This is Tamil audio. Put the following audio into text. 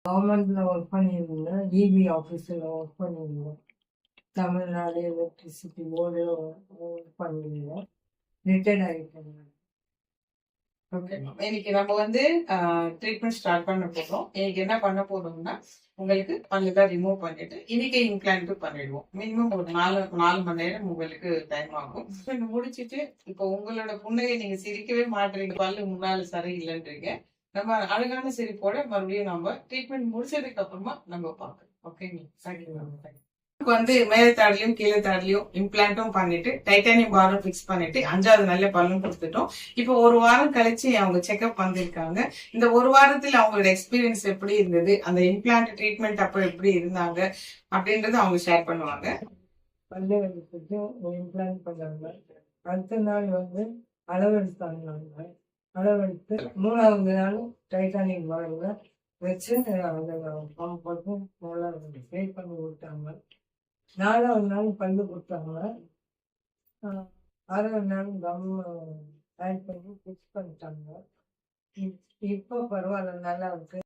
கவர்மெண்ட்ல ஒர்க் பண்ணியிருந்தேன். இபி ஆஃபீஸில் ஒர்க் பண்ணியிருந்தேன். தமிழ்நாடு எலக்ட்ரிசிட்டி போர்டு ஒர்க் பண்ணியிருந்தேன். ரிட்டையர்ட் ஆகிட்டேன். Okay ma'am. இன்னைக்கு நம்ம வந்து ட்ரீட்மெண்ட் ஸ்டார்ட் பண்ண போறோம். இன்னைக்கு என்ன பண்ண போறோம்னா, உங்களுக்கு பல்லெல்லாம் ரிமூவ் பண்ணிட்டு இன்னைக்கு இம்ப்ளான்ட்டும் பண்ணிடுவோம். மினிமம் ஒரு 4 மணி நேரம் உங்களுக்கு டைம் ஆகும். முடிச்சிட்டு இப்போ உங்களோட புன்னகை நீங்க சிரிக்கவே மாட்டீங்க, பல்லு முன்னால சரியில்லைன்றீங்க. நம்ம அழகான சிரிப்போட மறுபடியும் நம்ம ட்ரீட்மெண்ட் முடிச்சதுக்கு அப்புறமா நம்ம பார்க்கலாம். ஓகேங்களா? Thank you ma'am. வந்து மேல தாடிலையும் கீழே தாடிலையும் இம்ப்ளான்ட்டும் பண்ணிட்டு டைட்டானியம் பாரும் பிக்ஸ் பண்ணிட்டு 5வது நல்ல பல்லும் கொடுத்துட்டோம். இப்போ ஒரு வாரம் கழிச்சு அவங்க செக்அப் வந்திருக்காங்க. இந்த ஒரு வாரத்தில் அவங்களோட எக்ஸ்பீரியன்ஸ் எப்படி இருந்தது, அந்த இம்ப்ளான்ட் ட்ரீட்மெண்ட் அப்போ எப்படி இருந்தாங்க அப்படின்றத அவங்க ஷேர் பண்ணுவாங்க. பல்லு எடுத்துட்டு இம்ப்ளான்ட் பண்ணாங்க. அடுத்த நாள் வந்து அளவெடுத்தாங்க. அளவெடுத்து 3வது நாள் டைட்டானியம் பாருங்க வச்சு அந்த பம்ப் போட்டு நல்லா பே பண்ணி கொடுத்தாங்க. 4வது நாள் பல்லு கொடுத்தாங்க. 6வது நாள் கம் ஆட் பண்ணி ஃபிக்ஸ் பண்ணிட்டாங்க. இப்போ பரவாயில்ல, நல்லா இருக்கு.